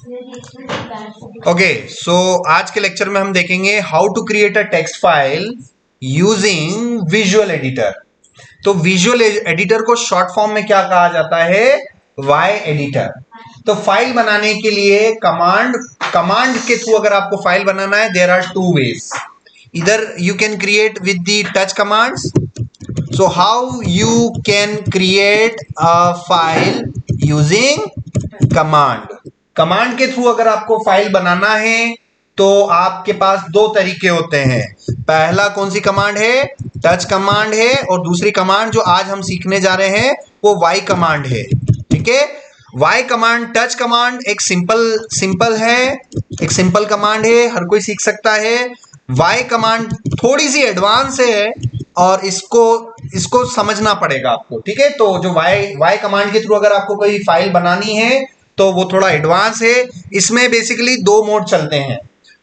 Okay, सो आज के lecture में हम देखेंगे how to create a text file using visual editor. तो विजुअल एडिटर को शॉर्ट फॉर्म में क्या कहा जाता है? Y editor. तो फाइल बनाने के लिए कमांड के थ्रू अगर आपको फाइल बनाना है, देयर आर टू वेज। इधर you can create with the touch commands. So how you can create a file using command? Command के थ्रू अगर आपको फाइल बनाना है तो आपके पास दो तरीके होते हैं। पहला कौन सी कमांड है? टच कमांड है, और दूसरी कमांड जो आज हम सीखने जा रहे हैं वो वाई कमांड है। ठीक है, वाई कमांड, टच कमांड एक सिंपल है, एक सिंपल कमांड है, हर कोई सीख सकता है। वाई कमांड थोड़ी सी एडवांस है और इसको समझना पड़ेगा आपको। ठीक है, तो जो वाई कमांड के थ्रू अगर आपको कोई फाइल बनानी है तो वो थोड़ा एडवांस है। इसमें बेसिकली दो मोड चलते हैं।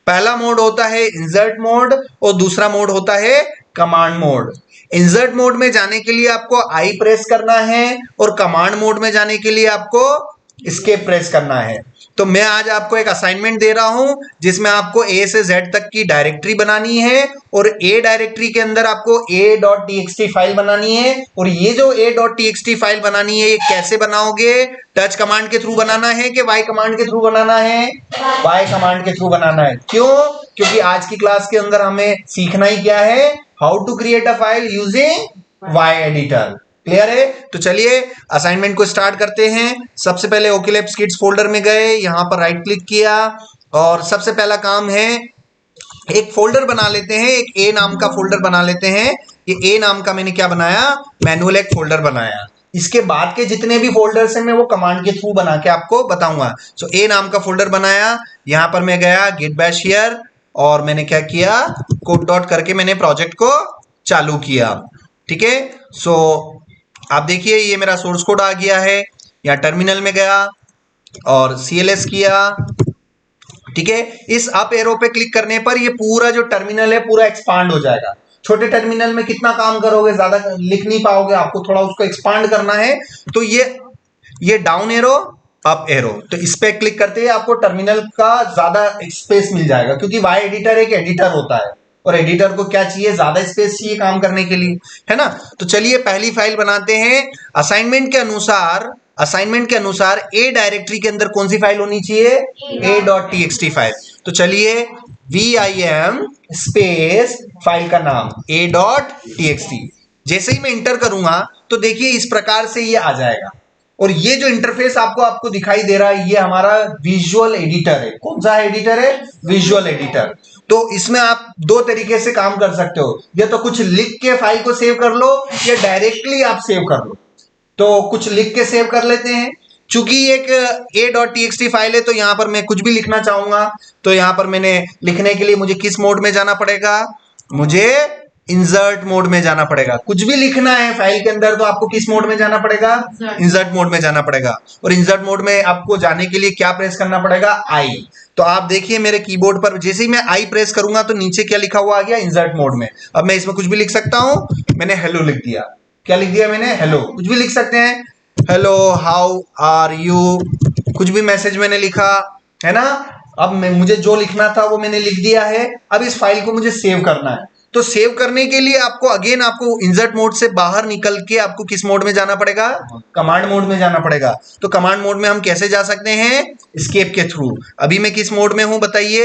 पहला मोड होता है इंसर्ट मोड और दूसरा मोड होता है कमांड मोड। इंसर्ट मोड में जाने के लिए आपको आई प्रेस करना है और कमांड मोड में जाने के लिए आपको एस्केप प्रेस करना है। तो मैं आज आपको एक असाइनमेंट दे रहा हूं जिसमें आपको ए से जेड तक की डायरेक्टरी बनानी है, और ए डायरेक्टरी के अंदर आपको a.txt फाइल बनानी है। और ये जो a.txt फाइल बनानी है ये कैसे बनाओगे? टच कमांड के थ्रू बनाना है कि वाई कमांड के थ्रू बनाना है? वाई कमांड के थ्रू बनाना है। क्यों? क्योंकि आज की क्लास के अंदर हमें सीखना ही क्या है? How to create a file using vi editor. Clear है? तो चलिए असाइनमेंट को स्टार्ट करते हैं। सबसे पहले ओकेलैब स्किट्स फोल्डर में गए, यहां पर राइट क्लिक किया और सबसे पहला काम है एक फोल्डर बना लेते हैं, एक ए नाम का फोल्डर बना लेते हैं। ये ए नाम का मैंने क्या बनाया? मैनुअल एक फोल्डर बनाया। इसके बाद के जितने भी फोल्डर्स हैं मैं वो कमांड के थ्रू बना के आपको बताऊंगा। सो ए नाम का फोल्डर बनाया, यहां पर मैं गया गेट बैश हियर और मैंने क्या किया? कोड डॉट करके मैंने प्रोजेक्ट को चालू किया। ठीक है, सो आप देखिए ये मेरा सोर्स कोड आ गया है। या टर्मिनल में गया और CLS किया। ठीक है, इस अप एरो पे क्लिक करने पर ये पूरा जो टर्मिनल है पूरा एक्सपांड हो जाएगा। छोटे टर्मिनल में कितना काम करोगे, ज्यादा लिख नहीं पाओगे, आपको थोड़ा उसको एक्सपांड करना है। तो ये डाउन एरो, अप एरो, तो इस पे क्लिक करते ही आपको टर्मिनल का ज्यादा स्पेस मिल जाएगा, क्योंकि वाई एडिटर एक एडिटर होता है और एडिटर को क्या चाहिए? ज्यादा स्पेस चाहिए काम करने के लिए, है ना। तो चलिए पहली फाइल बनाते हैं। असाइनमेंट के अनुसार ए डायरेक्टरी के अंदर कौन सी फाइल होनी चाहिए? a.txt file. तो चलिए vim स्पेस फाइल का नाम a.txt, जैसे ही मैं इंटर करूंगा तो देखिए इस प्रकार से ये आ जाएगा। और ये जो इंटरफेस आपको दिखाई दे रहा है ये हमारा विजुअल एडिटर है। कौन सा एडिटर है? Visual editor. तो इसमें आप दो तरीके से काम कर सकते हो, या तो कुछ लिख के फाइल को सेव कर लो या डायरेक्टली आप सेव कर लो। तो कुछ लिख के सेव कर लेते हैं। चूंकि एक a.txt फाइल है तो यहां पर मैं कुछ भी लिखना चाहूंगा, तो यहां पर मैंने लिखने के लिए मुझे किस मोड में जाना पड़ेगा? मुझे इंसर्ट मोड में जाना पड़ेगा। कुछ भी लिखना है फाइल के अंदर तो आपको किस मोड में जाना पड़ेगा? इंसर्ट मोड में जाना पड़ेगा। और इंसर्ट मोड में आपको जाने के लिए क्या प्रेस करना पड़ेगा? आई। तो आप देखिए मेरे कीबोर्ड पर जैसे ही मैं आई प्रेस करूंगा तो नीचे क्या लिखा हुआ आ गया? इंसर्ट मोड में। अब मैं इसमें कुछ भी लिख सकता हूं। मैंने हेलो लिख दिया। क्या लिख दिया मैंने? हेलो। कुछ भी लिख सकते हैं, हेलो, हाउ आर यू, कुछ भी मैसेज मैंने लिखा, है ना। अब मुझे जो लिखना था वो मैंने लिख दिया है। अब इस फाइल को मुझे सेव करना है। तो सेव करने के लिए आपको इंसर्ट मोड से बाहर निकल के आपको किस मोड में जाना पड़ेगा? कमांड मोड में जाना पड़ेगा। तो कमांड मोड में हम कैसे जा सकते हैं? एस्केप के थ्रू। अभी मैं किस मोड में हूं बताइए?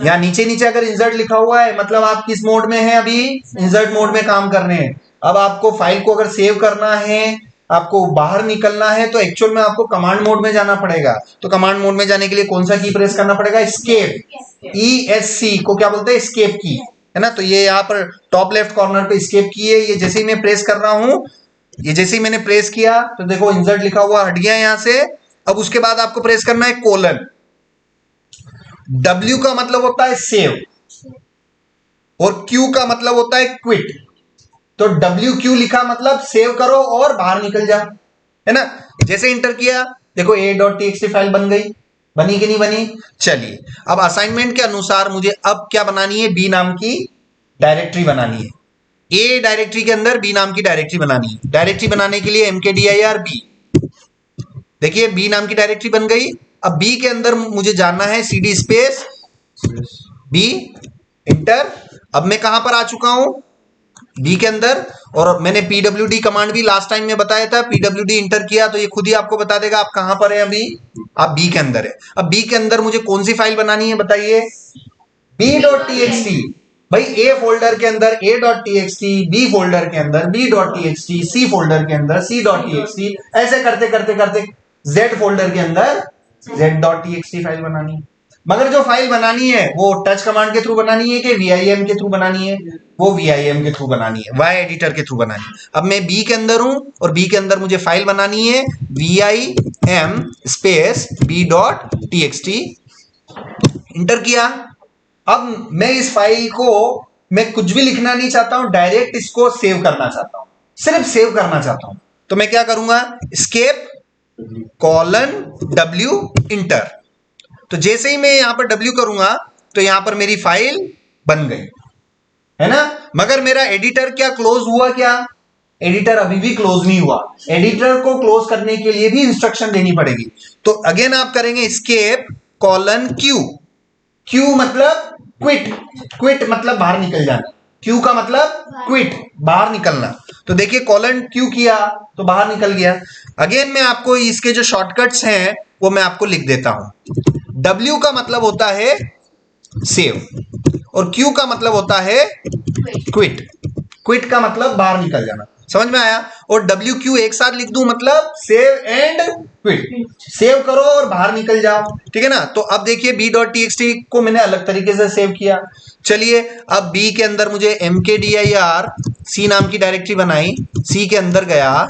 या नीचे नीचे अगर इंसर्ट लिखा हुआ है मतलब आप किस मोड में हैं? अभी इंसर्ट मोड में काम कर रहे हैं। अब आपको फाइल को अगर सेव करना है, आपको बाहर निकलना है, तो एक्चुअल में आपको कमांड मोड में जाना पड़ेगा। तो कमांड मोड में जाने के लिए कौन सा की प्रेस करना पड़ेगा? एस्केप। ESC को क्या बोलते हैं? एस्केप की, है ना। तो ये यहाँ पर टॉप लेफ्ट कॉर्नर पे एस्केप की है। ये जैसे ही मैं प्रेस कर रहा हूं, ये जैसे ही मैंने प्रेस किया तो देखो इंसर्ट लिखा हुआ हट गया यहां से। अब उसके बाद आपको प्रेस करना है कोलन। W का मतलब होता है सेव और Q का मतलब होता है क्विट। तो WQ लिखा मतलब सेव करो और बाहर निकल जा, है ना। जैसे इंटर किया देखो a.txt फाइल बन गई। बनी कि नहीं बनी? चलिए अब असाइनमेंट के अनुसार मुझे अब क्या बनानी है? B नाम की डायरेक्टरी बनानी है। A डायरेक्टरी के अंदर B नाम की डायरेक्टरी बनानी है। डायरेक्टरी बनाने के लिए mkdir B। देखिए B नाम की डायरेक्टरी बन गई। अब बी के अंदर मुझे जानना है cd स्पेस बी, इंटर। अब मैं कहां पर आ चुका हूं, बी के अंदर, और मैंने pwd कमांड भी लास्ट टाइम में बताया था, pwd इंटर किया तो ये खुद ही आपको बता देगा आप कहां पर है अभी, आप बी के अंदर है। अब बी के अंदर मुझे कौन सी फाइल बनानी है बताइए, b.txt। भाई ए फोल्डर के अंदर a.txt, बी फोल्डर के अंदर b.txt, सी फोल्डर के अंदर c.txt, ऐसे करते करते करते z फोल्डर के अंदर z.txt फाइल बनानी है। मगर जो फाइल बनानी है वो टच कमांड के थ्रू बनानी है कि vim के थ्रू बनानी है, वो vim के थ्रू बनानी है, y एडिटर के थ्रू बनानी है। अब मैं b के अंदर हूं और b के अंदर मुझे फाइल बनानी है vim स्पेस b.txt, इंटर किया। अब मैं इस फाइल को मैं कुछ भी लिखना नहीं चाहता हूं, डायरेक्ट इसको सेव करना चाहता हूं, सिर्फ सेव करना चाहता हूं। तो मैं क्या करूंगा, एस्केप w इंटर। तो जैसे ही मैं यहां पर W करूंगा तो यहां पर मेरी फाइल बन गई, है ना। मगर मेरा एडिटर क्या क्लोज हुआ क्या, एडिटर अभी भी क्लोज नहीं हुआ। एडिटर को क्लोज करने के लिए भी इंस्ट्रक्शन देनी पड़ेगी। तो अगेन आप करेंगे एस्केप Q, Q मतलब क्विट, क्विट मतलब बाहर निकल जाना, Q का मतलब क्विट, बाहर निकलना। तो देखिए Q किया तो बाहर निकल गया। अगेन मैं आपको इसके जो शॉर्टकट्स हैं वो मैं आपको लिख देता हूं। W का मतलब होता है सेव और Q का मतलब होता है क्विट, क्विट का मतलब बाहर निकल जाना, समझ में आया। और WQ एक साथ लिख दूं मतलब सेव एंड क्विट, सेव करो और बाहर निकल जाओ, ठीक है ना। तो अब देखिए b.txt को मैंने अलग तरीके से सेव किया। चलिए अब B के अंदर मुझे mkdir C नाम की डायरेक्टरी बनाई, C के अंदर गया,